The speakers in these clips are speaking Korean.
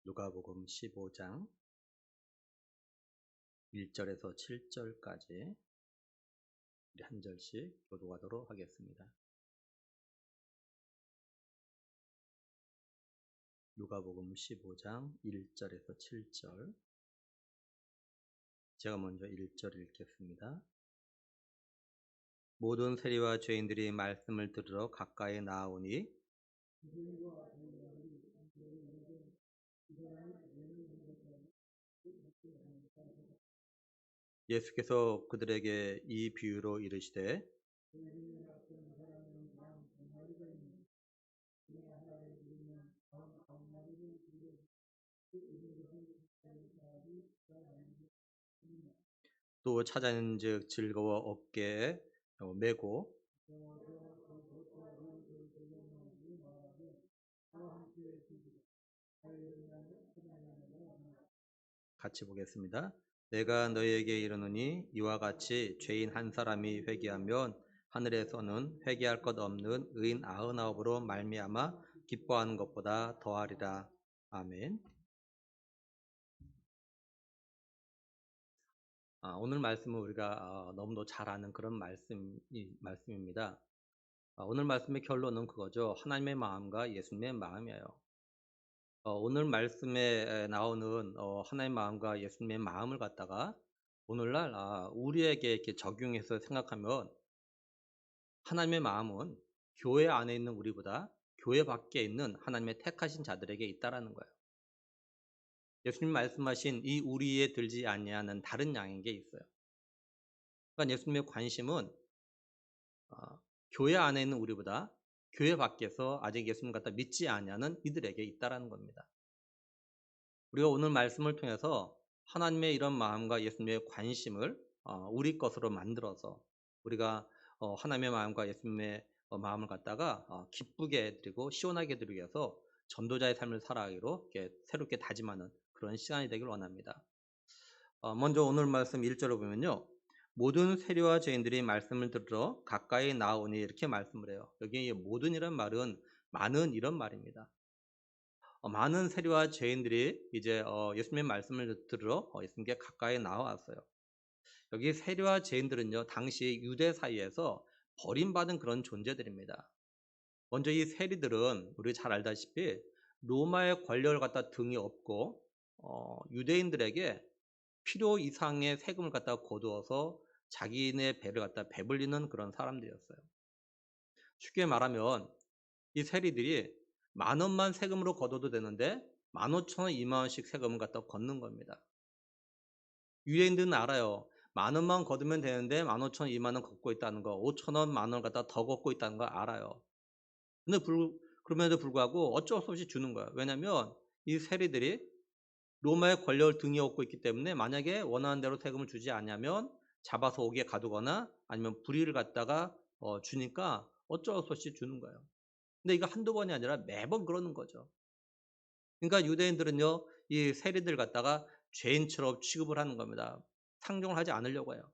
누가복음 15장 1절에서 7절까지 우리 한 절씩 교독하도록 하겠습니다. 누가복음 15장 1절에서 7절. 제가 먼저 1절 읽겠습니다. 모든 세리와 죄인들이 말씀을 들으러 가까이 나아오니 예수께서 그들에게 이 비유로 이르시되 또 찾아낸즉 즐거워 어깨에 메고 같이 보겠습니다. 내가 너희에게 이르노니 이와 같이 죄인 한 사람이 회개하면 하늘에서는 회개할 것 없는 의인 99으로 말미암아 기뻐하는 것보다 더하리라. 아멘. 오늘 말씀은 우리가 너무도 잘 아는 그런 말씀입니다. 오늘 말씀의 결론은 그거죠. 하나님의 마음과 예수님의 마음이에요. 오늘 말씀에 나오는 하나님의 마음과 예수님의 마음을 갖다가 오늘날 우리에게 이렇게 적용해서 생각하면 하나님의 마음은 교회 안에 있는 우리보다 교회 밖에 있는 하나님의 택하신 자들에게 있다라는 거예요. 예수님 말씀하신 이 우리에 들지 아니하는 다른 양인 게 있어요. 그러니까 예수님의 관심은 교회 안에 있는 우리보다 교회 밖에서 아직 예수님 갖다 믿지 아니하는 이들에게 있다라는 겁니다. 우리가 오늘 말씀을 통해서 하나님의 이런 마음과 예수님의 관심을 우리 것으로 만들어서 우리가 하나님의 마음과 예수님의 마음을 갖다가 기쁘게 해드리고 시원하게 해드리기 위해서 전도자의 삶을 살아가기로 이렇게 새롭게 다짐하는 그런 시간이 되길 원합니다. 먼저 오늘 말씀 1절을 보면요. 모든 세리와 죄인들이 말씀을 들으러 가까이 나오니 이렇게 말씀을 해요. 여기 모든이란 말은 많은 이런 말입니다. 많은 세리와 죄인들이 이제 예수님의 말씀을 들으러 예수님께 가까이 나와왔어요. 여기 세리와 죄인들은요, 당시 유대 사이에서 버림받은 그런 존재들입니다. 먼저 이 세리들은 우리 잘 알다시피 로마의 권력을 갖다 등에 업고 유대인들에게 필요 이상의 세금을 갖다 거두어서 자기네 배를 갖다 배불리는 그런 사람들이었어요. 쉽게 말하면 이 세리들이 10,000원만 세금으로 거둬도 되는데 15,000원, 20,000원씩 세금을 갖다 걷는 겁니다. 유대인들은 알아요. 10,000원만 거두면 되는데 15,000원, 20,000원 걷고 있다는 거, 5,000원, 10,000원 갖다 더 걷고 있다는 거 알아요. 근데 그럼에도 불구하고 어쩔 수 없이 주는 거예요. 왜냐하면 이 세리들이 로마의 권력을 등에 업고 있기 때문에 만약에 원하는 대로 세금을 주지 않으면 잡아서 옥에 가두거나 아니면 불의를 갖다가 주니까 어쩔 수 없이 주는 거예요. 근데 이거 한두 번이 아니라 매번 그러는 거죠. 그러니까 유대인들은요, 이 세리들 갖다가 죄인처럼 취급을 하는 겁니다. 상종을 하지 않으려고 해요.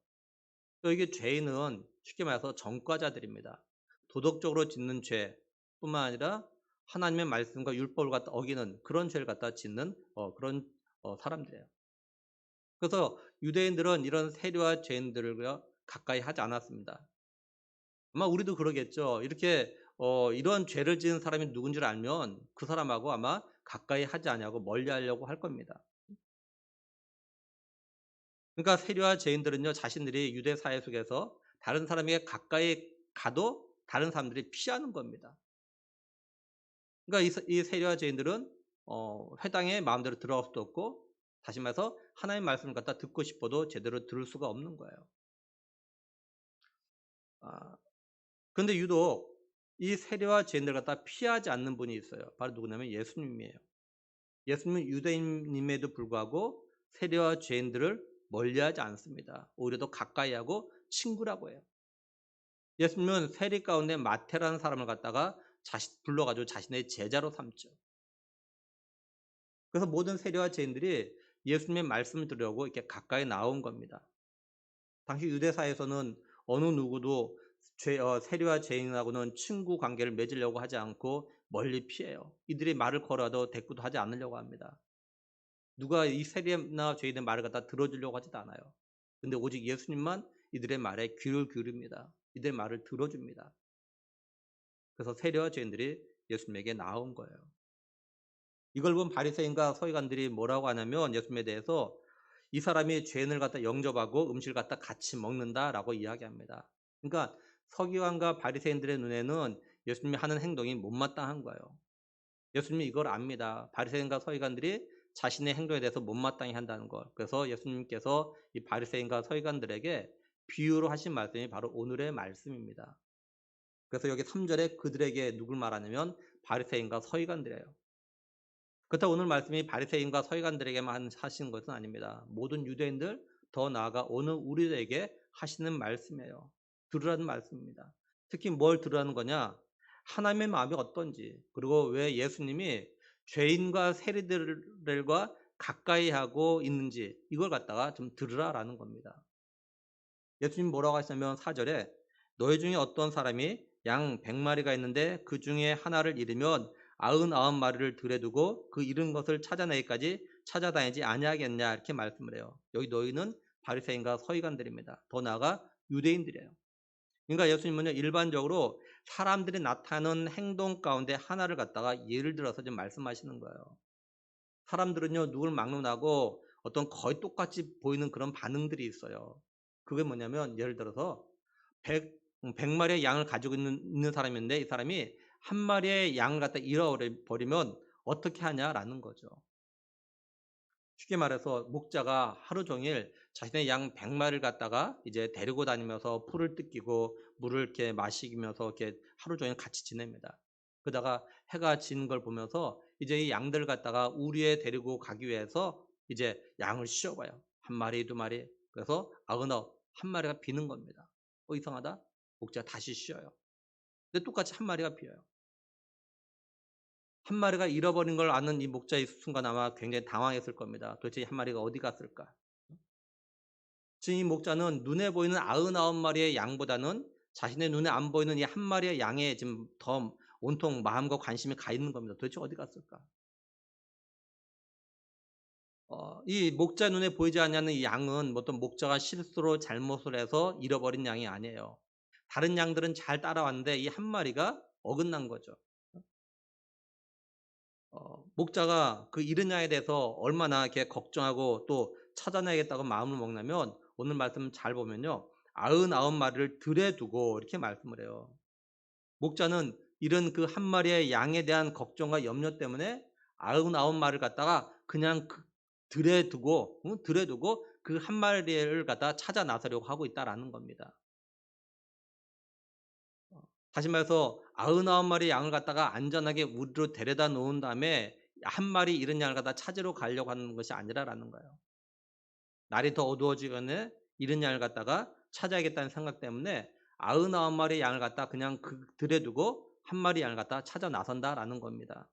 이게 죄인은 쉽게 말해서 전과자들입니다. 도덕적으로 짓는 죄뿐만 아니라 하나님의 말씀과 율법을 갖다 어기는 그런 죄를 갖다 짓는 그런 사람들이에요. 그래서 유대인들은 이런 세리와 죄인들과 가까이 하지 않았습니다. 아마 우리도 그러겠죠. 이렇게 이런 죄를 지은 사람이 누군지를 알면 그 사람하고 아마 가까이 하지 않냐고 멀리 하려고 할 겁니다. 그러니까 세리와 죄인들은요, 자신들이 유대 사회 속에서 다른 사람에게 가까이 가도 다른 사람들이 피하는 겁니다. 그러니까 이 세리와 죄인들은 회당에 마음대로 들어갈 수도 없고, 다시 말해서 하나님의 말씀을 갖다 듣고 싶어도 제대로 들을 수가 없는 거예요. 그런데 유독 이 세리와 죄인들 갖다 피하지 않는 분이 있어요. 바로 누구냐면 예수님이에요. 예수님은 유대인임에도 불구하고 세리와 죄인들을 멀리하지 않습니다. 오히려 더 가까이 하고 친구라고 해요. 예수님은 세리 가운데 마태라는 사람을 갖다가 불러가지고 자신의 제자로 삼죠. 그래서 모든 세리와 죄인들이 예수님의 말씀을 들으려고 이렇게 가까이 나온 겁니다. 당시 유대사에서는 어느 누구도 세리와 죄인하고는 친구 관계를 맺으려고 하지 않고 멀리 피해요. 이들이 말을 걸어도 대꾸도 하지 않으려고 합니다. 누가 이 세리나 죄인의 말을 갖다 들어주려고 하지도 않아요. 근데 오직 예수님만 이들의 말에 귀를 기울입니다. 이들의 말을 들어줍니다. 그래서 세리와 죄인들이 예수님에게 나온 거예요. 이걸 본 바리새인과 서기관들이 뭐라고 하냐면 예수님에 대해서 이 사람이 죄인을 갖다 영접하고 음식을 갖다 같이 먹는다라고 이야기합니다. 그러니까 서기관과 바리새인들의 눈에는 예수님이 하는 행동이 못마땅한 거예요. 예수님이 이걸 압니다. 바리새인과 서기관들이 자신의 행동에 대해서 못마땅히 한다는 걸. 그래서 예수님께서 이 바리새인과 서기관들에게 비유로 하신 말씀이 바로 오늘의 말씀입니다. 그래서 여기 3절에 그들에게 누굴 말하냐면 바리새인과 서기관들이에요. 그렇다고 오늘 말씀이 바리새인과 서기관들에게만 하시는 것은 아닙니다. 모든 유대인들, 더 나아가 오늘 우리에게 하시는 말씀이에요. 들으라는 말씀입니다. 특히 뭘 들으라는 거냐? 하나님의 마음이 어떤지, 그리고 왜 예수님이 죄인과 세리들과 가까이 하고 있는지 이걸 갖다가 좀 들으라라는 겁니다. 예수님 뭐라고 하시냐면 4절에 너희 중에 어떤 사람이 양 100마리가 있는데 그 중에 하나를 잃으면 99마리를 들여 두고 그 잃은 것을 찾아내기까지 찾아다니지 아니하겠냐 이렇게 말씀을 해요. 여기 너희는 바리새인과 서기관들입니다. 더 나아가 유대인들이에요. 그러니까 예수님은요 일반적으로 사람들이 나타나는 행동 가운데 하나를 갖다가 예를 들어서 좀 말씀하시는 거예요. 사람들은요 누굴 막론하고 어떤 거의 똑같이 보이는 그런 반응들이 있어요. 그게 뭐냐면 예를 들어서 100마리의 양을 가지고 있는 사람인데 이 사람이 한 마리의 양을 갖다 잃어버리면 어떻게 하냐라는 거죠. 쉽게 말해서 목자가 하루 종일 자신의 양 100마리를 갖다가 이제 데리고 다니면서 풀을 뜯기고 물을 이렇게 마시면서 이렇게 하루 종일 같이 지냅니다. 그러다가 해가 지는 걸 보면서 이제 이 양들을 갖다가 우리에 데리고 가기 위해서 이제 양을 씌워봐요. 한 마리, 두 마리. 그래서 한 마리가 비는 겁니다. 이상하다. 목자가 다시 씌워요. 근데 똑같이 한 마리가 비어요. 한 마리가 잃어버린 걸 아는 이 목자의 순간 아마 굉장히 당황했을 겁니다. 도대체 한 마리가 어디 갔을까? 지금 이 목자는 눈에 보이는 99마리의 양보다는 자신의 눈에 안 보이는 이 한 마리의 양에 지금 더 온통 마음과 관심이 가 있는 겁니다. 도대체 어디 갔을까? 이 목자 눈에 보이지 않는 이 양은 어떤 목자가 실수로 잘못을 해서 잃어버린 양이 아니에요. 다른 양들은 잘 따라왔는데 이 한 마리가 어긋난 거죠. 목자가 그 잃은 양에 대해서 얼마나 이렇게 걱정하고 또 찾아내야겠다고 마음을 먹냐면 오늘 말씀 잘 보면요. 99마리를 들에 두고 이렇게 말씀을 해요. 목자는 잃은 그 한 마리의 양에 대한 걱정과 염려 때문에 99마리를 갖다가 그냥 들에 두고 그 한 마리를 갖다가 찾아 나서려고 하고 있다라는 겁니다. 다시 말해서 99마리 양을 갖다가 안전하게 우리로 데려다 놓은 다음에 한 마리 잃은 양을 갖다 찾으러 가려고 하는 것이 아니라라는 거예요. 날이 더 어두워지거나 잃은 양을 갖다가 찾아야겠다는 생각 때문에 99마리 양을 갖다 그냥 들에 두고 한 마리 양을 갖다 찾아 나선다라는 겁니다.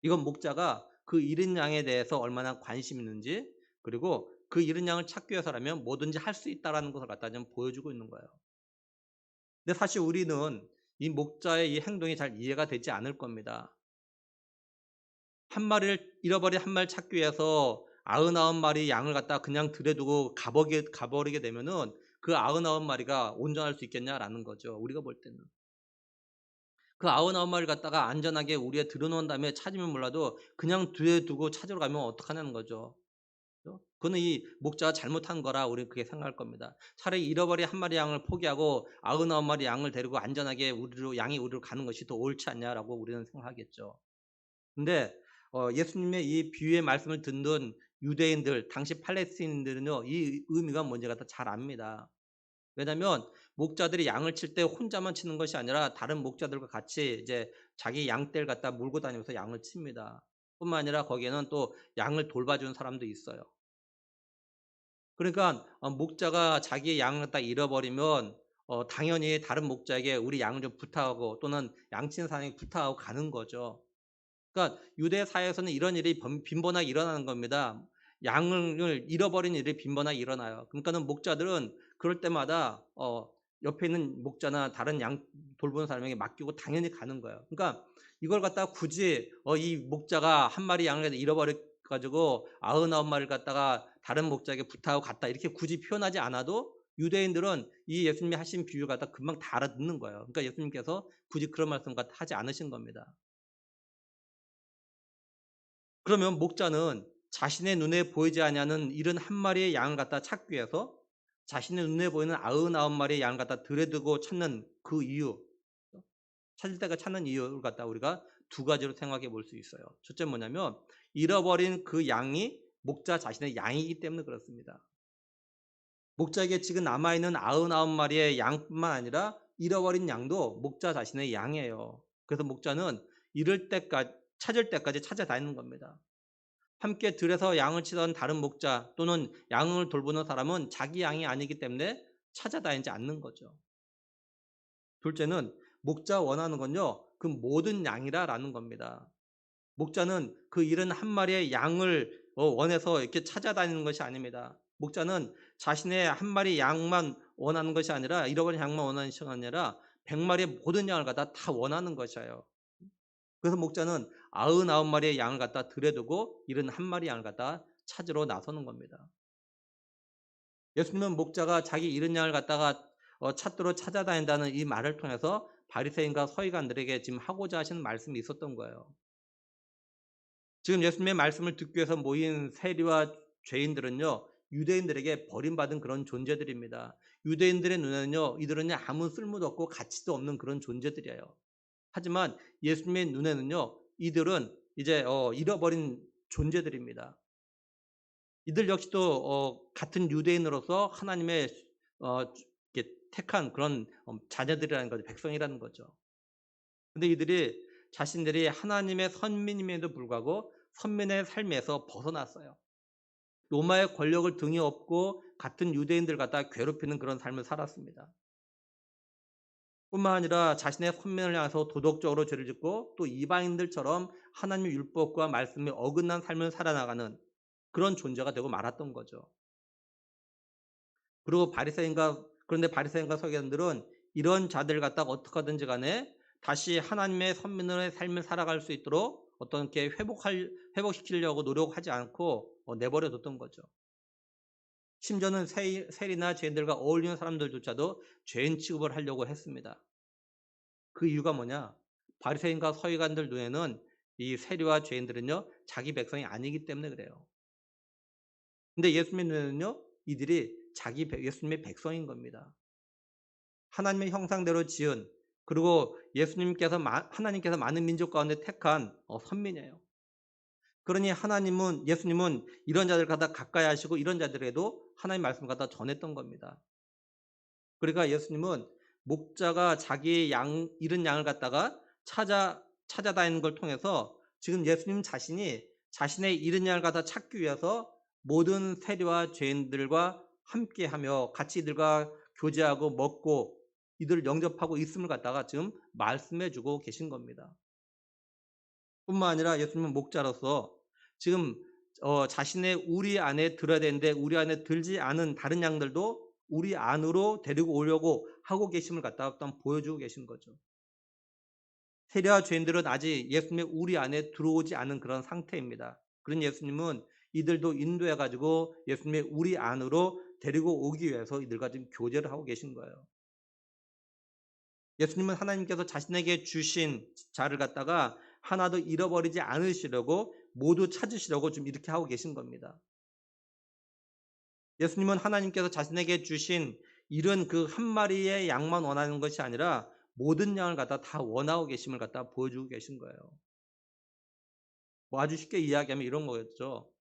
이건 목자가 그 잃은 양에 대해서 얼마나 관심 있는지, 그리고 그 잃은 양을 찾기 위해서라면 뭐든지 할 수 있다라는 것을 갖다 좀 보여주고 있는 거예요. 근데 사실 우리는 이 목자의 이 행동이 잘 이해가 되지 않을 겁니다. 잃어버린 한 마리를 찾기 위해서 99마리 양을 갖다가 그냥 들여 두고 가버리게 되면은 그 99마리가 온전할 수 있겠냐라는 거죠. 우리가 볼 때는. 그 99마리를 갖다가 안전하게 우리에 들여 놓은 다음에 찾으면 몰라도 그냥 들여 두고 찾으러 가면 어떡하냐는 거죠. 그거는 이 목자가 잘못한 거라 우리는 그렇게 생각할 겁니다. 차라리 잃어버린 한 마리 양을 포기하고 99마리 양을 데리고 안전하게 양이 우리로 가는 것이 더 옳지 않냐라고 우리는 생각하겠죠. 근데 예수님의 이 비유의 말씀을 듣는 유대인들, 당시 팔레스티인들은요, 이 의미가 뭔지 갖다 잘 압니다. 왜냐하면 목자들이 양을 칠 때 혼자만 치는 것이 아니라 다른 목자들과 같이 이제 자기 양떼를 갖다 몰고 다니면서 양을 칩니다. 뿐만 아니라 거기에는 또 양을 돌봐주는 사람도 있어요. 그러니까 목자가 자기의 양을 갖다 잃어버리면 당연히 다른 목자에게 우리 양을 좀 부탁하고 또는 양치는 사람에게 부탁하고 가는 거죠. 그러니까 유대 사회에서는 이런 일이 빈번하게 일어나는 겁니다. 양을 잃어버린 일이 빈번하게 일어나요. 그러니까는 목자들은 그럴 때마다 옆에 있는 목자나 다른 양 돌보는 사람에게 맡기고 당연히 가는 거예요. 그러니까 이걸 갖다가 굳이 이 목자가 한 마리 양을 잃어버릴 가지고 99마리를 갖다가 다른 목자에게 부탁하고 갔다 이렇게 굳이 표현하지 않아도 유대인들은 이 예수님이 하신 비유를 갖다 금방 다 알아듣는 거예요. 그러니까 예수님께서 굳이 그런 말씀 갖다 하지 않으신 겁니다. 그러면 목자는 자신의 눈에 보이지 아니하는 71마리의 양을 갖다 찾기 위해서 자신의 눈에 보이는 99마리의 양을 갖다 들여두고 찾는 그 이유, 찾을 때가 찾는 이유를 갖다 우리가 두 가지로 생각해 볼 수 있어요. 첫째 뭐냐면 잃어버린 그 양이 목자 자신의 양이기 때문에 그렇습니다. 목자에게 지금 남아있는 99마리의 양뿐만 아니라 잃어버린 양도 목자 자신의 양이에요. 그래서 목자는 찾을 때까지 찾아다니는 겁니다. 함께 들에서 양을 치던 다른 목자 또는 양을 돌보는 사람은 자기 양이 아니기 때문에 찾아다니지 않는 거죠. 둘째는 목자 원하는 건요, 그 모든 양이라라는 겁니다. 목자는 그 71마리의 양을 원해서 이렇게 찾아다니는 것이 아닙니다. 목자는 자신의 한 마리 양만 원하는 것이 아니라 잃어버린 양만 원하는 것이 아니라 100마리의 모든 양을 갖다 다 원하는 것이에요. 그래서 목자는 99마리의 양을 갖다 들여두고 71마리 양을 갖다 찾으러 나서는 겁니다. 예수님은 목자가 자기 잃은 양을 갖다가 찾도록 찾아다닌다는 이 말을 통해서 바리새인과 서기관들에게 지금 하고자 하시는 말씀이 있었던 거예요. 지금 예수님의 말씀을 듣기 위해서 모인 세리와 죄인들은요, 유대인들에게 버림받은 그런 존재들입니다. 유대인들의 눈에는요, 이들은 아무 쓸모도 없고 가치도 없는 그런 존재들이에요. 하지만 예수님의 눈에는요, 이들은 이제 잃어버린 존재들입니다. 이들 역시도 같은 유대인으로서 하나님의 이렇게 택한 그런 자녀들이라는 거죠. 백성이라는 거죠. 근데 이들이 자신들이 하나님의 선민임에도 불구하고 선민의 삶에서 벗어났어요. 로마의 권력을 등에 업고 같은 유대인들 갖다 괴롭히는 그런 삶을 살았습니다. 뿐만 아니라 자신의 선민을 향해서 도덕적으로 죄를 짓고 또 이방인들처럼 하나님의 율법과 말씀에 어긋난 삶을 살아나가는 그런 존재가 되고 말았던 거죠. 그리고 그런데 바리새인과 서기관들은 이런 자들 갖다가 어떻게 하든지 간에 다시 하나님의 선민의 삶을 살아갈 수 있도록 어떻게 회복시키려고 노력하지 않고 내버려 뒀던 거죠. 심지어는 세리나 죄인들과 어울리는 사람들조차도 죄인 취급을 하려고 했습니다. 그 이유가 뭐냐? 바리새인과 서기관들 눈에는 이 세리와 죄인들은요, 자기 백성이 아니기 때문에 그래요. 근데 예수님의 눈에는요, 이들이 예수님의 백성인 겁니다. 하나님의 형상대로 지은, 그리고 하나님께서 많은 민족 가운데 택한 선민이에요. 그러니 예수님은 이런 자들 갖다 가까이 하시고 이런 자들에도 하나님 말씀을 갖다 전했던 겁니다. 그러니까 예수님은 목자가 자기의 잃은 양을 갖다가 찾아다니는 걸 통해서 지금 예수님 자신이 자신의 잃은 양을 갖다 찾기 위해서 모든 세리와 죄인들과 함께하며 같이 이들과 교제하고 먹고 이들을 영접하고 있음을 갖다가 지금 말씀해 주고 계신 겁니다. 뿐만 아니라 예수님은 목자로서 지금 자신의 우리 안에 들어야 되는데 우리 안에 들지 않은 다른 양들도 우리 안으로 데리고 오려고 하고 계심을 갖다가 보여주고 계신 거죠. 세리와 죄인들은 아직 예수님의 우리 안에 들어오지 않은 그런 상태입니다. 그런 예수님은 이들도 인도해 가지고 예수님의 우리 안으로 데리고 오기 위해서 이들과 지금 교제를 하고 계신 거예요. 예수님은 하나님께서 자신에게 주신 자를 갖다가 하나도 잃어버리지 않으시려고 모두 찾으시려고 좀 이렇게 하고 계신 겁니다. 예수님은 하나님께서 자신에게 주신 잃은 그 한 마리의 양만 원하는 것이 아니라 모든 양을 갖다 다 원하고 계심을 갖다 보여주고 계신 거예요. 뭐 아주 쉽게 이야기하면 이런 거겠죠.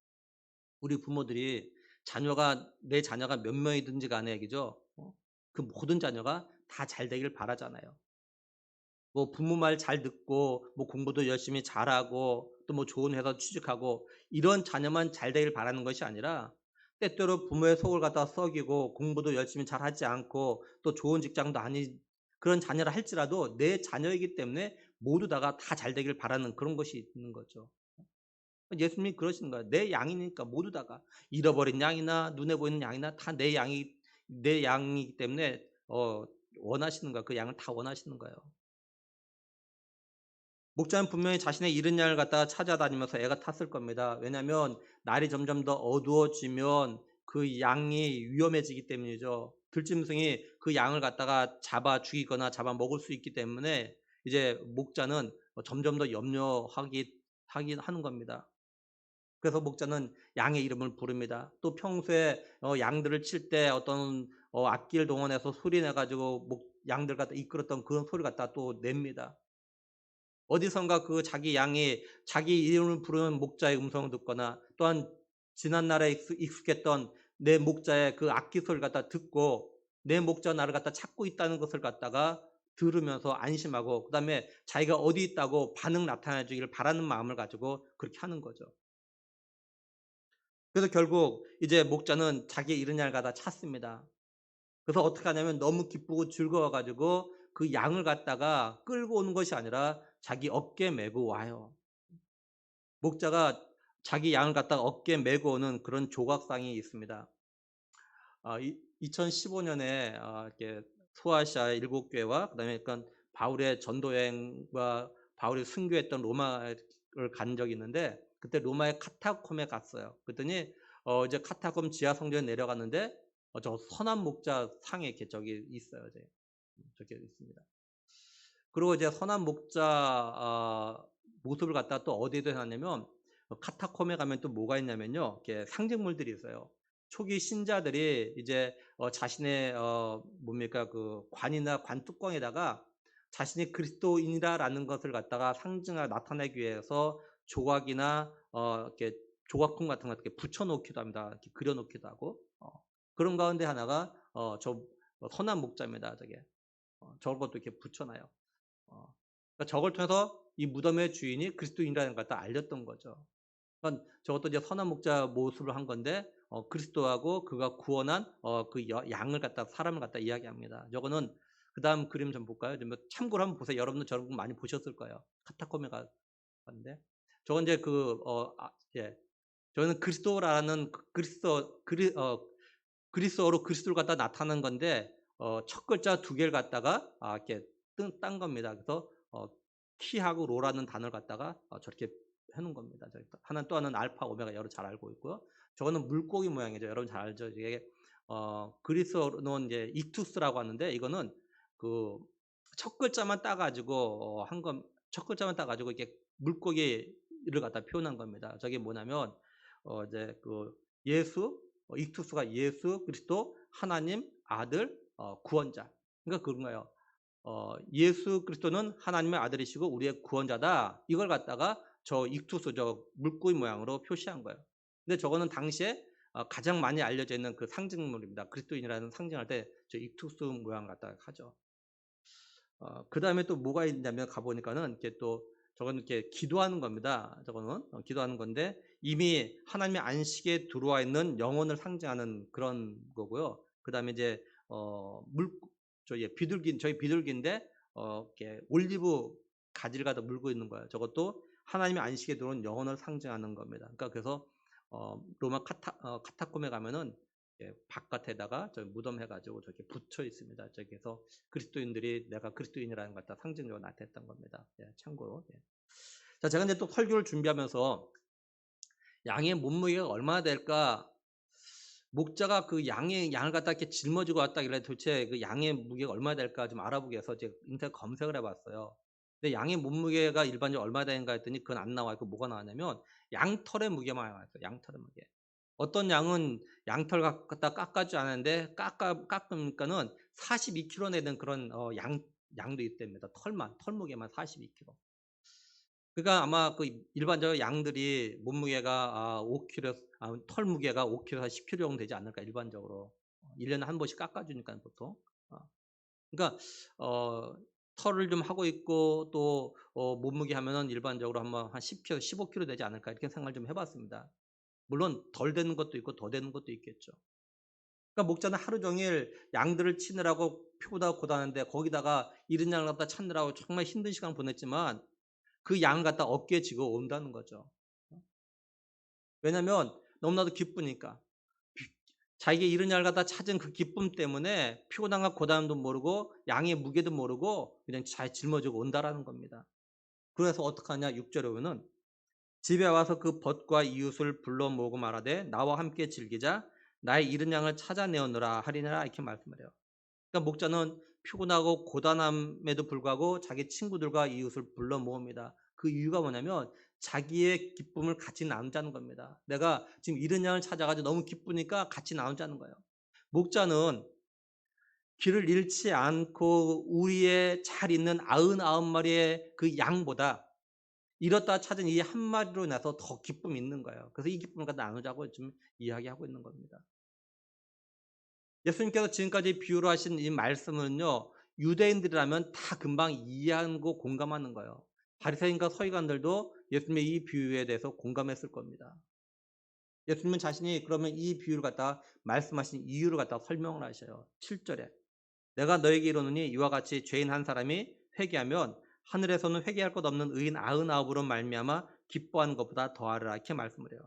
우리 부모들이 내 자녀가 몇 명이든지 간에 얘기죠. 그 모든 자녀가 다 잘 되길 바라잖아요. 뭐 부모 말 잘 듣고 뭐 공부도 열심히 잘하고 또 뭐 좋은 회사 취직하고 이런 자녀만 잘 되길 바라는 것이 아니라 때때로 부모의 속을 갖다 썩이고 공부도 열심히 잘하지 않고 또 좋은 직장도 아닌 그런 자녀라 할지라도 내 자녀이기 때문에 모두 다가 다 잘 되길 바라는 그런 것이 있는 거죠. 예수님이 그러시는 거예요. 내 양이니까 모두 다가 잃어버린 양이나 눈에 보이는 양이나 다 내 양이기 때문에 원하시는 거야. 그 양을 다 원하시는 거예요. 목자는 분명히 자신의 잃은 양을 갖다가 찾아다니면서 애가 탔을 겁니다. 왜냐하면 날이 점점 더 어두워지면 그 양이 위험해지기 때문이죠. 들짐승이 그 양을 갖다가 잡아 죽이거나 잡아 먹을 수 있기 때문에 이제 목자는 점점 더 염려하기 하는 겁니다. 그래서 목자는 양의 이름을 부릅니다. 또 평소에 양들을 칠 때 어떤 악기를 동원해서 소리 내 가지고 양들 갖다 이끌었던 그런 소리 갖다 또 냅니다. 어디선가 그 자기 양이 자기 이름을 부르는 목자의 음성을 듣거나 또한 지난 날에 익숙했던 내 목자의 그 악기 소리를 갖다 듣고 내 목자 나를 갖다 찾고 있다는 것을 갖다가 들으면서 안심하고 그다음에 자기가 어디 있다고 반응 나타내 주기를 바라는 마음을 가지고 그렇게 하는 거죠. 그래서 결국 이제 목자는 자기의 잃은 양을 갖다 찾습니다. 그래서 어떻게 하냐면 너무 기쁘고 즐거워 가지고 그 양을 갖다가 끌고 오는 것이 아니라 자기 어깨에 메고 와요. 목자가 자기 양을 갖다가 어깨에 메고 오는 그런 조각상이 있습니다. 이 2015년에 이렇게 소아시아 7교회와 그다음에 약간 바울의 전도 여행과 바울이 순교했던 로마를 간 적이 있는데 그때 로마의 카타콤에 갔어요. 그랬더니 이제 카타콤 지하 성전에 내려갔는데 저 선한 목자 상에 이렇게 저기 있어요. 이제 적혀 있습니다. 그리고 이제 선한 목자 모습을 갖다가 또 어디에 놨냐면 카타콤에 가면 또 뭐가 있냐면요. 이렇게 상징물들이 있어요. 초기 신자들이 이제 자신의 뭡니까 그 관이나 관 뚜껑에다가 자신이 그리스도인이다라는 것을 갖다가 상징하 나타내기 위해서 조각이나 이렇게 조각품 같은 거 이렇게 붙여 놓기도 합니다. 이렇게 그려 놓기도 하고. 그런 가운데 하나가 저 선한 목자입니다. 저게. 저것도 이렇게 붙여 놔요. 그러니까 저걸 통해서 이 무덤의 주인이 그리스도인이라는 걸 다 알렸던 거죠. 그러니까 저것도 이제 선한 목자 모습을 한 건데 그리스도하고 그가 구원한 그 양을 갖다 사람을 갖다 이야기합니다. 저거는 그다음 그림 좀 볼까요? 좀 참고로 한번 보세요. 여러분도 저런 거 많이 보셨을 거예요. 카타콤에 갔는데 저건 이제 예. 저는 그리스도라는 그리스어로 그리스도를 갖다 나타낸 건데 첫 글자 두 개를 갖다가 이렇게 딴 겁니다. 그래서 키하고 로라는 단어를 갖다가 저렇게 해 놓은 겁니다. 하나는 또 하나는 알파 오메가 여러분 잘 알고 있고요. 저거는 물고기 모양이죠. 여러분 잘 알죠. 이게 그리스어로는 이제 이투스라고 하는데 이거는 그 첫 글자만 따 가지고 첫 글자만 따 가지고 이렇게 물고기를 갖다 표현한 겁니다. 저게 뭐냐면 이제 그 예수 익투스가 예수 그리스도 하나님 아들 구원자. 그러니까 그런 거예요. 예수 그리스도는 하나님의 아들이시고 우리의 구원자다. 이걸 갖다가 저 익투스 저 물고기 모양으로 표시한 거예요. 근데 저거는 당시에 가장 많이 알려져 있는 그 상징물입니다. 그리스도인이라는 상징할 때 저 익투스 모양 갖다가 하죠. 그다음에 또 뭐가 있냐면 가 보니까는 이렇게 또 저거는 이렇게 기도하는 겁니다. 저거는 기도하는 건데 이미 하나님의 안식에 들어와 있는 영혼을 상징하는 그런 거고요. 그다음에 이제 물 비둘기 저희 비둘기인데 이렇게 올리브 가지를 갖다 물고 있는 거예요. 저것도 하나님의 안식에 들어온 영혼을 상징하는 겁니다. 그러니까 그래서 로마 카타콤에 가면은 바깥에다가 저 무덤 해가지고 저렇게 붙여 있습니다. 저기서 그리스도인들이 내가 그리스도인이라는 걸 갖다 상징적으로 나타냈던 겁니다. 참고로. 자, 제가 이제 또 설교를 준비하면서 양의 몸무게가 얼마나 될까? 목자가 그 양을 갖다 이렇게 짊어지고 왔다 이래 도대체 그 양의 무게가 얼마나 될까 좀 알아보기 위해서 제가 인터넷 검색을 해봤어요. 근데 양의 몸무게가 일반적으로 얼마나 되는가 했더니 그건 안 나와 있고 뭐가 나왔냐면 양털의 무게만 나와 있어요. 양털의 무게. 어떤 양은 양털 갖다 깎아주지 않았는데 깎으니까는 42kg 되는 그런 양도 있답니다. 털 무게만 42kg. 그러니까 아마 그 일반적으로 양들이 몸무게가 5kg, 털 무게가 5kg에서 10kg 정도 되지 않을까 일반적으로. 1년에 한 번씩 깎아주니까 보통. 어. 그러니까 털을 좀 하고 있고 또 몸무게 하면은 일반적으로 한 10kg, 15kg 되지 않을까 이렇게 생각을 좀 해봤습니다. 물론 덜 되는 것도 있고 더 되는 것도 있겠죠. 그러니까 목자는 하루 종일 양들을 치느라고 피곤하고 고단한데 거기다가 이른 양을 갖다 찾느라고 정말 힘든 시간을 보냈지만 그 양을 갖다 어깨에 지고 온다는 거죠. 왜냐하면 너무나도 기쁘니까. 자기의 이른 양을 갖다 찾은 그 기쁨 때문에 피곤함과 고단함도 모르고 양의 무게도 모르고 그냥 잘 짊어지고 온다라는 겁니다. 그래서 어떡하냐 6절에 보면은 집에 와서 그 벗과 이웃을 불러 모으고 말하되 나와 함께 즐기자 나의 잃은 양을 찾아내오느라 하리니라 이렇게 말씀을 해요. 그러니까 목자는 피곤하고 고단함에도 불구하고 자기 친구들과 이웃을 불러 모읍니다. 그 이유가 뭐냐면 자기의 기쁨을 같이 나누자는 겁니다. 내가 지금 잃은 양을 찾아가지고 너무 기쁘니까 같이 나누자는 거예요. 목자는 길을 잃지 않고 우리의 잘 있는 99마리의 그 양보다 잃었다 찾은 이 한 마리로 인해서 더 기쁨이 있는 거예요. 그래서 이 기쁨을 갖다 나누자고 지금 이야기하고 있는 겁니다. 예수님께서 지금까지 비유로 하신 이 말씀은요. 유대인들이라면 다 금방 이해하고 공감하는 거예요. 바리새인과 서기관들도 예수님의 이 비유에 대해서 공감했을 겁니다. 예수님은 자신이 그러면 이 비유를 갖다 말씀하신 이유를 갖다 설명을 하셔요. 7절에 내가 너에게 이르노니 이와 같이 죄인 한 사람이 회개하면 하늘에서는 회개할 것 없는 의인 99으로 말미암아 기뻐하는 것보다 더하리라 이렇게 말씀을 해요.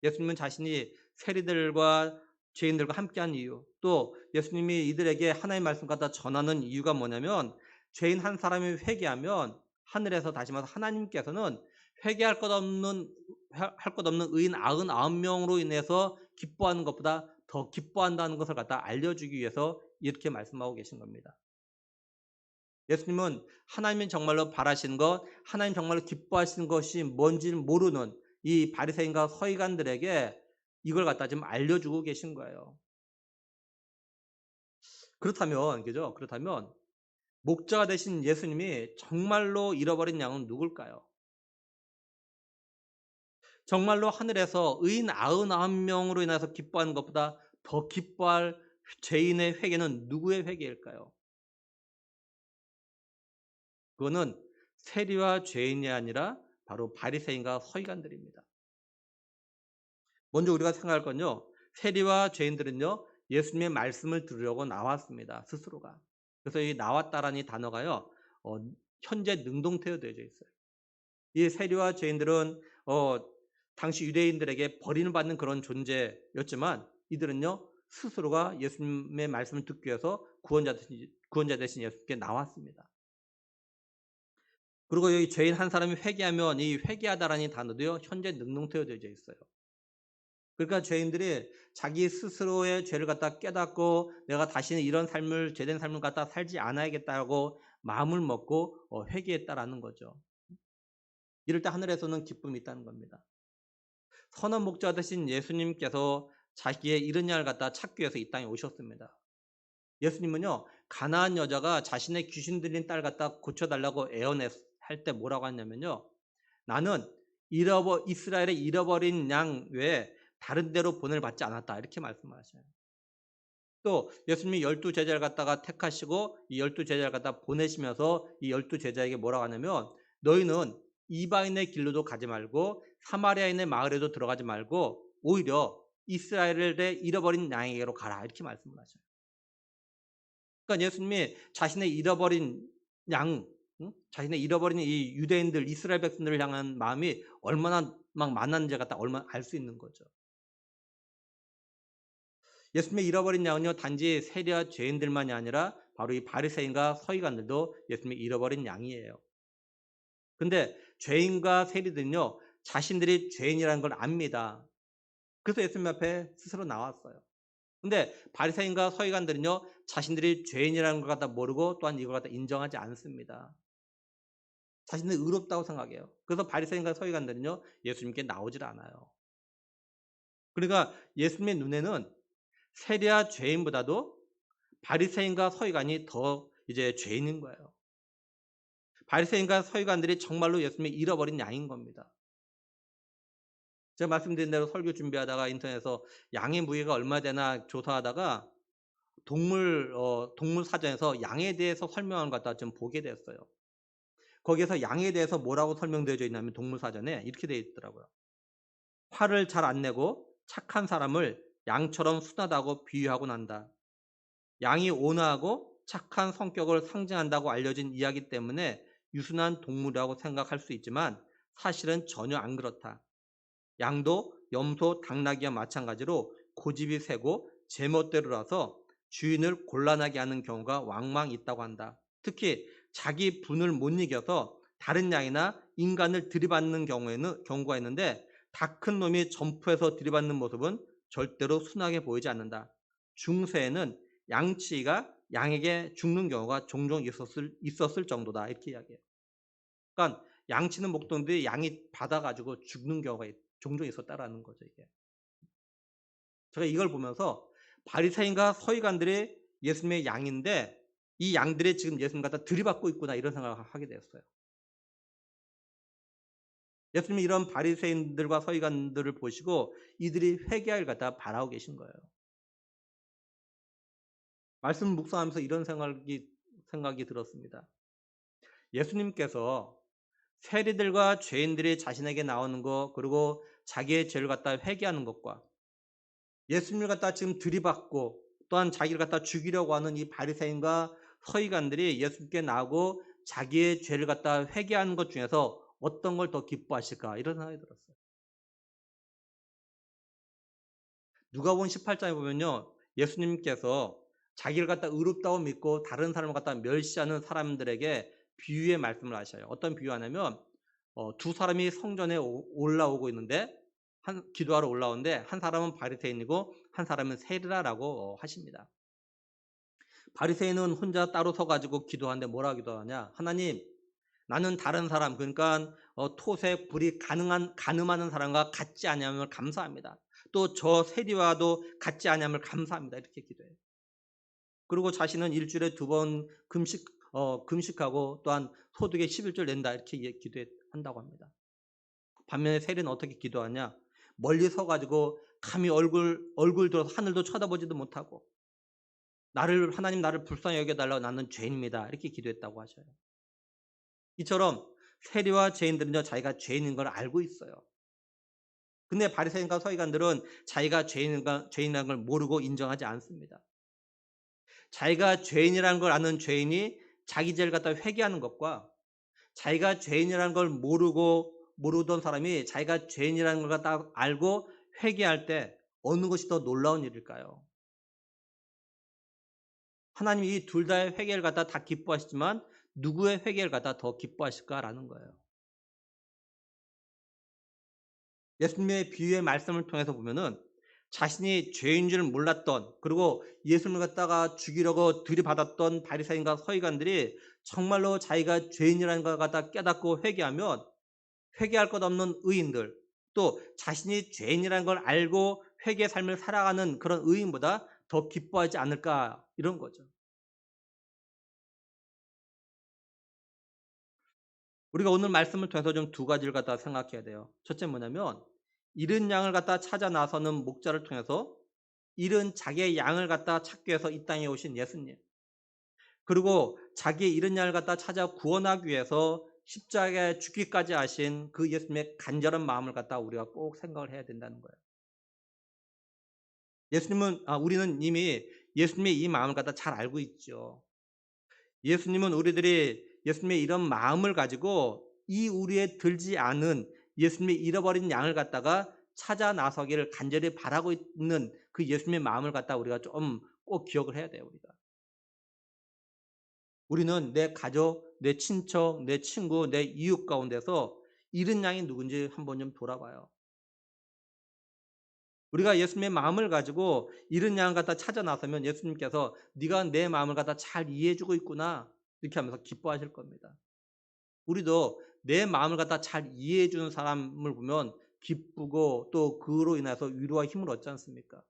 예수님은 자신이 세리들과 죄인들과 함께한 이유, 또 예수님이 이들에게 하나님의 말씀 갖다 전하는 이유가 뭐냐면 죄인 한 사람이 회개하면 하늘에서 다시 말해서 하나님께서는 회개할 것 없는 할 것 없는 의인 99명으로 인해서 기뻐하는 것보다 더 기뻐한다는 것을 갖다 알려주기 위해서 이렇게 말씀하고 계신 겁니다. 예수님은 하나님이 정말로 바라시는 것, 하나님 정말로 기뻐하시는 것이 뭔지를 모르는 이 바리새인과 서기관들에게 이걸 갖다 지금 알려주고 계신 거예요. 그렇다면, 그죠? 그렇다면 목자가 되신 예수님이 정말로 잃어버린 양은 누굴까요? 정말로 하늘에서 의인 99명으로 인해서 기뻐하는 것보다 더 기뻐할 죄인의 회개는 누구의 회개일까요? 그거는 세리와 죄인이 아니라 바로 바리새인과 서기관들입니다. 먼저 우리가 생각할 건요. 세리와 죄인들은요. 예수님의 말씀을 들으려고 나왔습니다. 스스로가. 그래서 이 나왔다라는 이 단어가요. 어, 현재 능동태로 되어져 있어요. 이 세리와 죄인들은 당시 유대인들에게 버림을 받는 그런 존재였지만 이들은요. 스스로가 예수님의 말씀을 듣기 위해서 구원자 대신 예수님께 나왔습니다. 그리고 여기 죄인 한 사람이 회개하면 이 회개하다라는 단어도요. 현재 능동태로 되어져 있어요. 그러니까 죄인들이 자기 스스로의 죄를 갖다 깨닫고 내가 다시는 이런 삶을 죄된 삶을 갖다 살지 않아야겠다고 마음을 먹고 회개했다라는 거죠. 이럴 때 하늘에서는 기쁨이 있다는 겁니다. 선한 목자 되신 예수님께서 자기의 잃은 양을 갖다 찾기 위해서 이 땅에 오셨습니다. 예수님은요 가나안 여자가 자신의 귀신 들린 딸 갖다 고쳐달라고 할 때 뭐라고 했냐면요. 나는 이스라엘의 잃어버린 양 외에 다른 데로 보내를 받지 않았다. 이렇게 말씀하셔요. 또 예수님이 12 제자를 갖다가 택하시고 이 12 제자를 갖다 보내시면서 이 12 제자에게 뭐라고 하냐면 너희는 이방인의 길로도 가지 말고 사마리아인의 마을에도 들어가지 말고 오히려 이스라엘의 잃어버린 양에게로 가라. 이렇게 말씀을 하셔요. 그러니까 예수님이 자신의 잃어버린 양, 자신의 잃어버린 이 유대인들, 이스라엘 백성들을 향한 마음이 얼마나 막 많았는지 갖다 얼마나 알 수 있는 거죠. 예수님의 잃어버린 양은요 단지 세리와 죄인들만이 아니라 바로 이 바리새인과 서기관들도 예수님의 잃어버린 양이에요. 근데 죄인과 세리들은요 자신들이 죄인이라는 걸 압니다. 그래서 예수님 앞에 스스로 나왔어요. 근데 바리새인과 서기관들은요 자신들이 죄인이라는 걸 갖다 모르고 또한 이걸 갖다 인정하지 않습니다. 자신들 의롭다고 생각해요. 그래서 바리새인과 서기관들은요 예수님께 나오질 않아요. 그러니까 예수님의 눈에는 세리와 죄인보다도 바리새인과 서기관이 더 이제 죄인인 거예요. 바리새인과 서기관들이 정말로 예수님이 잃어버린 양인 겁니다. 제가 말씀드린 대로 설교 준비하다가 인터넷에서 양의 무게가 얼마 되나 조사하다가 동물 사전에서 양에 대해서 설명하는 것 갖다 좀 보게 됐어요. 거기에서 양에 대해서 뭐라고 설명되어져 있냐면 동물 사전에 이렇게 되어 있더라고요. 화를 잘 안 내고 착한 사람을 양처럼 순하다고 비유하고 난다. 양이 온화하고 착한 성격을 상징한다고 알려진 이야기 때문에 유순한 동물이라고 생각할 수 있지만 사실은 전혀 안 그렇다. 양도 염소, 당나귀와 마찬가지로 고집이 세고 제멋대로라서 주인을 곤란하게 하는 경우가 왕왕 있다고 한다. 특히 자기 분을 못 이겨서 다른 양이나 인간을 들이받는 경우가 있는데 다 큰 놈이 점프해서 들이받는 모습은 절대로 순하게 보이지 않는다. 중세에는 양치가 양에게 죽는 경우가 종종 있었을 정도다. 이렇게 이야기해요. 그러니까 양치는 목동들이 양이 받아가지고 죽는 경우가 종종 있었다라는 거죠. 이게. 제가 이걸 보면서 바리새인과 서기관들이 예수님의 양인데 이 양들이 지금 예수님 갖다 들이받고 있구나 이런 생각을 하게 되었어요. 예수님이 이런 바리새인들과 서기관들을 보시고 이들이 회개할 갖다 바라고 계신 거예요. 말씀 묵상하면서 이런 생각이 들었습니다. 예수님께서 세리들과 죄인들이 자신에게 나오는 것 그리고 자기의 죄를 갖다 회개하는 것과 예수님을 갖다 지금 들이받고 또한 자기를 갖다 죽이려고 하는 이 바리새인과 서기관들이 예수님께 나오고 자기의 죄를 갖다 회개하는 것 중에서 어떤 걸 더 기뻐하실까 이런 생각이 들었어요. 누가복음 18장에 보면요. 예수님께서 자기를 갖다 의롭다고 믿고 다른 사람을 갖다 멸시하는 사람들에게 비유의 말씀을 하셔요. 어떤 비유하냐면 두 사람이 성전에 올라오고 있는데 기도하러 올라오는데 한 사람은 바리새인이고 한 사람은 세리라라고 하십니다. 바리새인은 혼자 따로 서 가지고 기도하는데 뭐라 기도하냐? 하나님, 나는 다른 사람 그러니까 토색 불이 가늠하는 사람과 같지 아니함을 감사합니다. 또 저 세리와도 같지 아니함을 감사합니다. 이렇게 기도해요. 그리고 자신은 일주일에 2번 금식하고 또한 소득의 11절 낸다 이렇게 기도한다고 합니다. 반면에 세리는 어떻게 기도하냐? 멀리 서 가지고 감히 얼굴 들어서 하늘도 쳐다보지도 못하고 하나님 나를 불쌍히 여겨 달라고 나는 죄인입니다. 이렇게 기도했다고 하셔요. 이처럼 세리와 죄인들은요 자기가 죄인인 걸 알고 있어요. 근데 바리새인과 서기관들은 자기가 죄인이라는 걸 모르고 인정하지 않습니다. 자기가 죄인이라는 걸 아는 죄인이 자기 죄를 갖다 회개하는 것과 자기가 죄인이라는 걸 모르던 사람이 자기가 죄인이라는 걸 갖다 알고 회개할 때 어느 것이 더 놀라운 일일까요? 하나님이 이 둘 다의 회개를 갖다 다 기뻐하시지만 누구의 회개를 갖다 더 기뻐하실까라는 거예요. 예수님의 비유의 말씀을 통해서 보면은 자신이 죄인 줄 몰랐던 그리고 예수님을 갖다가 죽이려고 들이받았던 바리새인과 서기관들이 정말로 자기가 죄인이라는 걸 갖다 깨닫고 회개하면 회개할 것 없는 의인들 또 자신이 죄인이라는 걸 알고 회개의 삶을 살아가는 그런 의인보다 더 기뻐하지 않을까 이런 거죠. 우리가 오늘 말씀을 통해서 좀 두 가지를 갖다 생각해야 돼요. 첫째 뭐냐면 잃은 양을 갖다 찾아 나서는 목자를 통해서 잃은 자기의 양을 갖다 찾기 위해서 이 땅에 오신 예수님. 그리고 자기의 잃은 양을 갖다 찾아 구원하기 위해서 십자가에 죽기까지 하신 그 예수님의 간절한 마음을 갖다 우리가 꼭 생각을 해야 된다는 거예요. 우리는 이미 예수님의 이 마음을 갖다 잘 알고 있죠. 예수님은 우리들이 예수님의 이런 마음을 가지고 이 우리에 들지 않은 예수님의 잃어버린 양을 갖다가 찾아 나서기를 간절히 바라고 있는 그 예수님의 마음을 갖다 우리가 좀 꼭 기억을 해야 돼요, 우리가. 우리는 내 가족, 내 친척, 내 친구, 내 이웃 가운데서 잃은 양이 누군지 한번 좀 돌아봐요. 우리가 예수님의 마음을 가지고 잃은 양을 갖다 찾아 나서면 예수님께서 네가 내 마음을 갖다 잘 이해해 주고 있구나. 이렇게 하면서 기뻐하실 겁니다. 우리도 내 마음을 갖다 잘 이해해 주는 사람을 보면 기쁘고 또 그로 인해서 위로와 힘을 얻지 않습니까?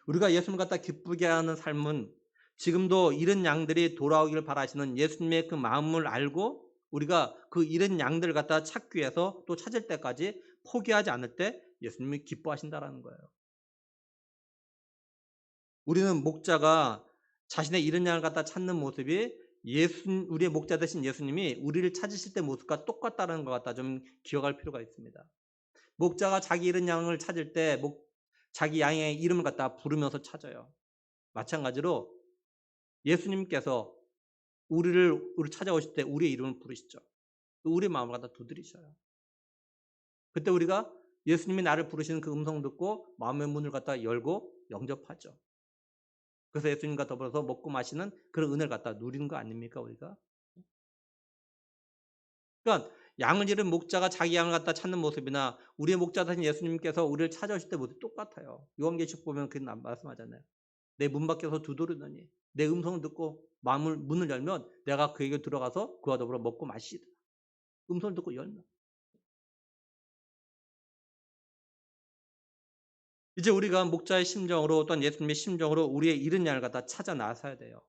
우리가 예수님을 갖다 기쁘게 하는 삶은 지금도 잃은 양들이 돌아오기를 바라시는 예수님의 그 마음을 알고 우리가 그 잃은 양들을 갖다 찾기 위해서 또 찾을 때까지 포기하지 않을 때 예수님이 기뻐하신다라는 거예요. 우리는 목자가 자신의 잃은 양을 갖다 찾는 모습이 우리의 목자 되신 예수님이 우리를 찾으실 때 모습과 똑같다는 것 갖다 좀 기억할 필요가 있습니다. 목자가 자기 잃은 양을 찾을 때 자기 양의 이름을 갖다 부르면서 찾아요. 마찬가지로 예수님께서 우리를 찾아오실 때 우리의 이름을 부르시죠. 또 우리의 마음을 갖다 두드리셔요. 그때 우리가 예수님이 나를 부르시는 그 음성 듣고 마음의 문을 갖다 열고 영접하죠. 그래서 예수님과 더불어서 먹고 마시는 그런 은혜를 갖다 누리는 거 아닙니까, 우리가? 그러니까 양을 잃은 목자가 자기 양을 갖다 찾는 모습이나 우리의 목자 되신 예수님께서 우리를 찾아오실 때 모두 똑같아요. 요한계시록 보면 그 말씀하잖아요. 내 문 밖에서 두드리더니 내 음성을 듣고 문을 열면 내가 그에게 들어가서 그와 더불어 먹고 마시리라. 음성을 듣고 열면. 이제 우리가 목자의 심정으로 또한 예수님의 심정으로 우리의 잃은 양을 갖다 찾아 나서야 돼요.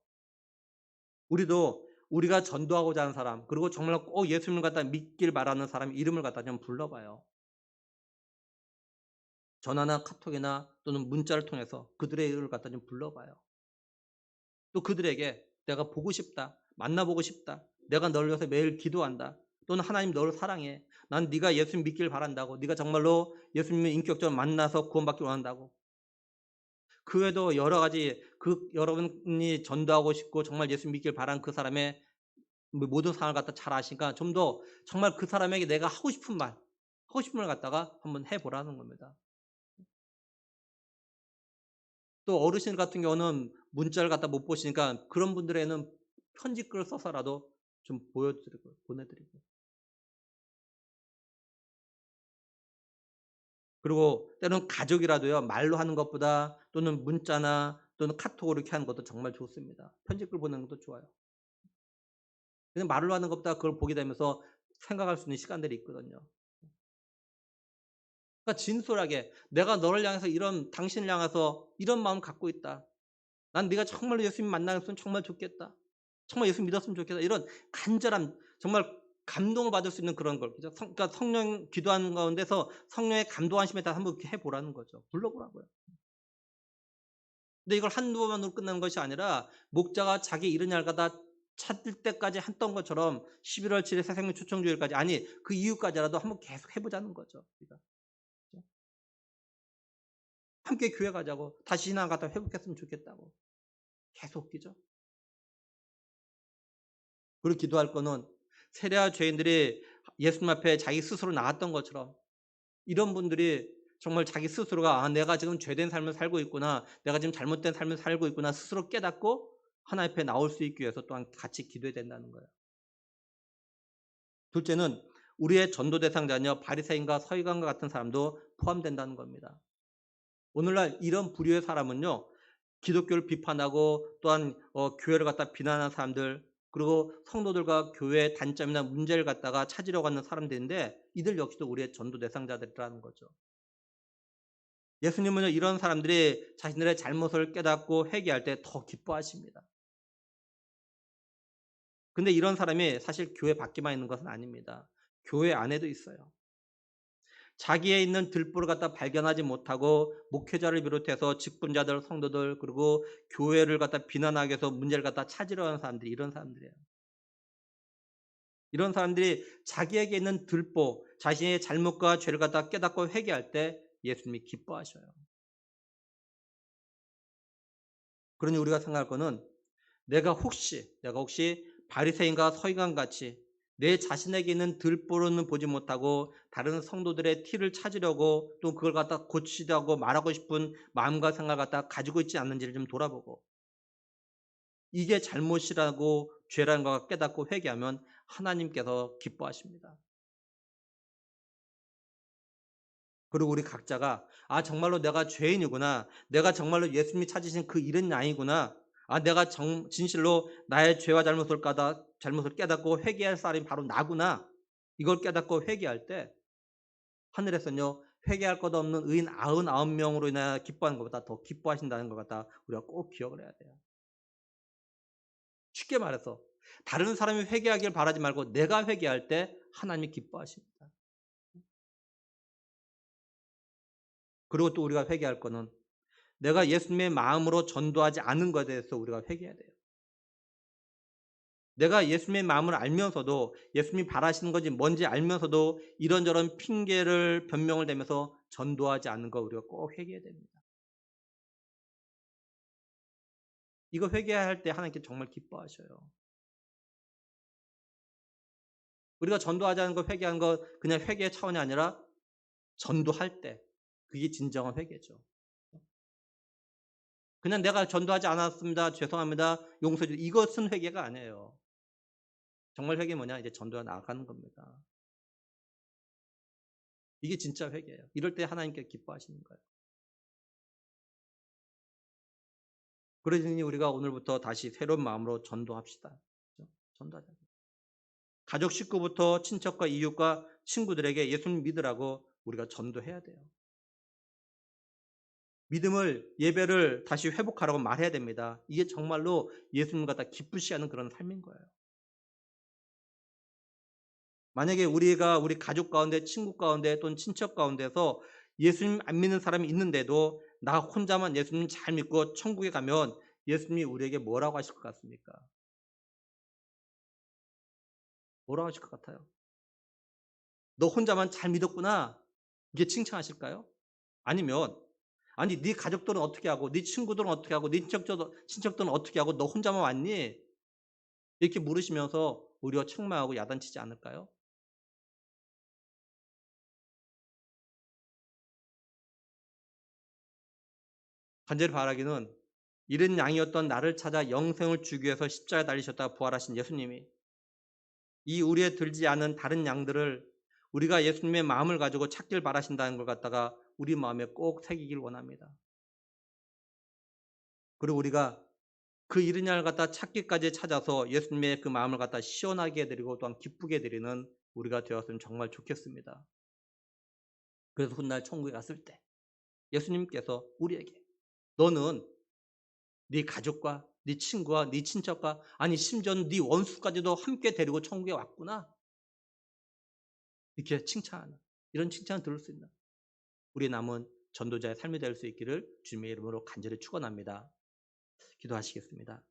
우리도 우리가 전도하고자 하는 사람, 그리고 정말 꼭 예수님을 갖다 믿길 바라는 사람 이름을 갖다 좀 불러봐요. 전화나 카톡이나 또는 문자를 통해서 그들의 이름을 갖다 좀 불러봐요. 또 그들에게 내가 보고 싶다. 만나보고 싶다. 내가 너를 위해서 매일 기도한다. 또는 하나님 너를 사랑해. 난 네가 예수님 믿길 바란다고. 네가 정말로 예수님을 인격적으로 만나서 구원받길 원한다고. 그 외에도 여러 가지 여러분이 전도하고 싶고 정말 예수 믿길 바라는 그 사람의 모든 상황을 갖다 잘 아시니까 좀 더 정말 그 사람에게 내가 하고 싶은 말 갖다가 한번 해 보라는 겁니다. 또 어르신 같은 경우는 문자를 갖다 못 보시니까 그런 분들에는 편지글을 써서라도 좀 보여드리고 보내드리고. 그리고 때로는 가족이라도요. 말로 하는 것보다 또는 문자나 또는 카톡으로 이렇게 하는 것도 정말 좋습니다. 편지글 보내는 것도 좋아요. 그냥 말로 하는 것보다 그걸 보게 되면서 생각할 수 있는 시간들이 있거든요. 그러니까 진솔하게 "내가 너를 향해서 당신을 향해서 이런 마음을 갖고 있다. 난 네가 정말로 예수님 만나였으면 정말 좋겠다. 정말 예수 믿었으면 좋겠다." 이런 간절한 정말 감동을 받을 수 있는 그런 걸 그죠? 그러니까 성령 기도하는 가운데서 성령의 감동하심에 따라 한번 이렇게 해 보라는 거죠. 불러 보라고요. 근데 이걸 한두 번으로 끝나는 것이 아니라 목자가 자기 잃은 양을 갖다 찾을 때까지 했던 것처럼 11월 7일 새생명 초청주일까지 아니 그 이후까지라도 한번 계속 해 보자는 거죠 우리가. 그죠? 함께 교회 가자고. 다시 신앙 갖다 회복했으면 좋겠다고. 계속 그죠? 그리고 기도할 거는 세례와 죄인들이 예수님 앞에 자기 스스로 나왔던 것처럼 이런 분들이 정말 자기 스스로가 '아 내가 지금 죄된 삶을 살고 있구나. 내가 지금 잘못된 삶을 살고 있구나.' 스스로 깨닫고 하나님 앞에 나올 수 있기 위해서 또한 같이 기도해야 된다는 거예요. 둘째는 우리의 전도 대상자녀 바리새인과 서기관과 같은 사람도 포함된다는 겁니다. 오늘날 이런 부류의 사람은요. 기독교를 비판하고 또한 교회를 갖다 비난하는 사람들 그리고 성도들과 교회의 단점이나 문제를 갖다가 찾으려고 하는 사람들인데 이들 역시도 우리의 전도 대상자들이라는 거죠. 예수님은요 이런 사람들이 자신들의 잘못을 깨닫고 회개할 때 더 기뻐하십니다. 근데 이런 사람이 사실 교회 밖에만 있는 것은 아닙니다. 교회 안에도 있어요. 자기에 있는 들보를 갖다 발견하지 못하고 목회자를 비롯해서 직분자들, 성도들 그리고 교회를 갖다 비난하기 위해서 문제를 갖다 찾으려 하는 사람들이 이런 사람들이에요. 이런 사람들이 자기에게 있는 들보, 자신의 잘못과 죄를 갖다 깨닫고 회개할 때 예수님이 기뻐하셔요. 그러니 우리가 생각할 거는 내가 혹시 바리새인과 서기관 같이 내 자신에게 있는 들보로는 보지 못하고 다른 성도들의 티를 찾으려고 또 그걸 갖다 고치려고 말하고 싶은 마음과 생각을 갖다 가지고 있지 않는지를 좀 돌아보고 이게 잘못이라고 죄라는 걸 깨닫고 회개하면 하나님께서 기뻐하십니다. 그리고 우리 각자가 '아 정말로 내가 죄인이구나. 내가 정말로 예수님이 찾으신 그 일은 아니구나. 아 내가 진실로 나의 죄와 잘못을 깨닫고 회개할 사람이 바로 나구나.' 이걸 깨닫고 회개할 때 하늘에서는요. 회개할 것 없는 의인 99 명으로 인하여 기뻐하는 것보다 더 기뻐하신다는 것 갖다 우리가 꼭 기억을 해야 돼요. 쉽게 말해서 다른 사람이 회개하길 바라지 말고 내가 회개할 때 하나님이 기뻐하십니다. 그리고 또 우리가 회개할 거는 내가 예수님의 마음으로 전도하지 않은 것에 대해서 우리가 회개해야 돼요. 내가 예수님의 마음을 알면서도 예수님이 바라시는 것이 뭔지 알면서도 이런저런 핑계를 변명을 대면서 전도하지 않는 거 우리가 꼭 회개해야 됩니다. 이거 회개할 때 하나님께 정말 기뻐하셔요. 우리가 전도하지 않은 거 회개하는 거 그냥 회개의 차원이 아니라 전도할 때 그게 진정한 회개죠. 그냥 내가 전도하지 않았습니다. 죄송합니다. 용서해 주세요. 이것은 회개가 아니에요. 정말 회개 뭐냐? 이제 전도해 나아가는 겁니다. 이게 진짜 회개예요. 이럴 때 하나님께 기뻐하시는 거예요. 그러니 우리가 오늘부터 다시 새로운 마음으로 전도합시다. 그죠? 전도하자. 가족 식구부터 친척과 이웃과 친구들에게 예수님 믿으라고 우리가 전도해야 돼요. 믿음을 예배를 다시 회복하라고 말해야 됩니다. 이게 정말로 예수님과 다 기쁘시하는 그런 삶인 거예요. 만약에 우리가 우리 가족 가운데 친구 가운데 또는 친척 가운데서 예수님 안 믿는 사람이 있는데도 나 혼자만 예수님 잘 믿고 천국에 가면 예수님이 우리에게 뭐라고 하실 것 같습니까? 뭐라고 하실 것 같아요? 너 혼자만 잘 믿었구나. 이게 칭찬하실까요? 아니면 아니 네 가족들은 어떻게 하고 네 친구들은 어떻게 하고 네 친척들은 어떻게 하고 너 혼자만 왔니? 이렇게 물으시면서 오히려 책망하고 야단치지 않을까요? 간절히 바라기는 이른 양이었던 나를 찾아 영생을 주기 위해서 십자가에 달리셨다가 부활하신 예수님이 이 우리에 들지 않은 다른 양들을 우리가 예수님의 마음을 가지고 찾길 바라신다는 걸 갖다가 우리 마음에 꼭 새기길 원합니다. 그리고 우리가 그 이른 양을 갖다 찾기까지 찾아서 예수님의 그 마음을 갖다 시원하게 해드리고 또한 기쁘게 해드리는 우리가 되었으면 정말 좋겠습니다. 그래서 훗날 천국에 갔을 때 예수님께서 우리에게 너는 네 가족과 네 친구와 네 친척과 아니 심지어는 네 원수까지도 함께 데리고 천국에 왔구나. 이렇게 칭찬하는 이런 칭찬을 들을 수 있는 우리 남은 전도자의 삶이 될 수 있기를 주님의 이름으로 간절히 축원합니다. 기도하시겠습니다.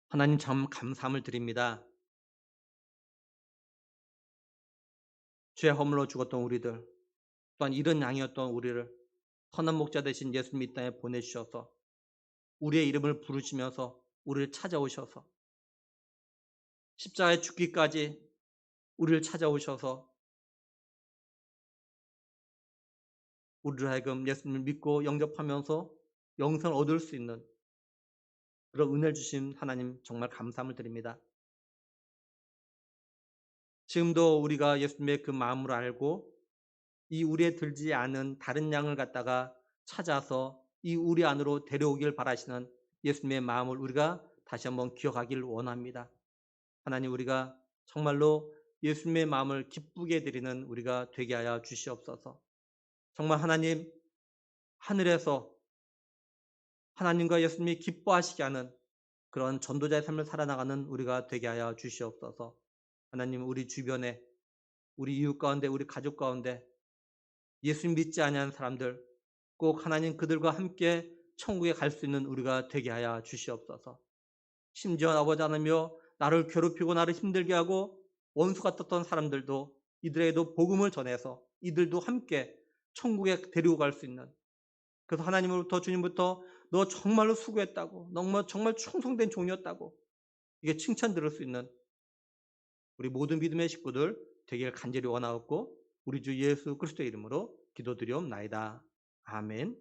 하나님 참 감사함을 드립니다. 죄 허물로 죽었던 우리들 또한 이런 양이었던 우리를 선한 목자 되신 예수님 이 땅에 보내주셔서 우리의 이름을 부르시면서 우리를 찾아오셔서 십자가에 죽기까지 우리를 찾아오셔서 우리를 하여금 예수님을 믿고 영접하면서 영생을 얻을 수 있는 그런 은혜를 주신 하나님 정말 감사함을 드립니다. 지금도 우리가 예수님의 그 마음을 알고 이 우리에 들지 않은 다른 양을 갖다가 찾아서 이 우리 안으로 데려오길 바라시는 예수님의 마음을 우리가 다시 한번 기억하길 원합니다. 하나님 우리가 정말로 예수님의 마음을 기쁘게 드리는 우리가 되게 하여 주시옵소서. 정말 하나님 하늘에서 하나님과 예수님이 기뻐하시게 하는 그런 전도자의 삶을 살아나가는 우리가 되게 하여 주시옵소서. 하나님 우리 주변에 우리 이웃 가운데 우리 가족 가운데 예수님 믿지 아니하는 사람들 꼭 하나님 그들과 함께 천국에 갈 수 있는 우리가 되게 하여 주시옵소서. 심지어 아버지 하나님이여 나를 괴롭히고 나를 힘들게 하고 원수 같았던 사람들도 이들에게도 복음을 전해서 이들도 함께 천국에 데리고 갈 수 있는 그래서 하나님으로부터 주님부터 너 정말로 수고했다고 정말 충성된 종이었다고 이게 칭찬 들을 수 있는 우리 모든 믿음의 식구들 되길 간절히 원하옵고 우리 주 예수 그리스도의 이름으로 기도드리옵나이다. 아멘.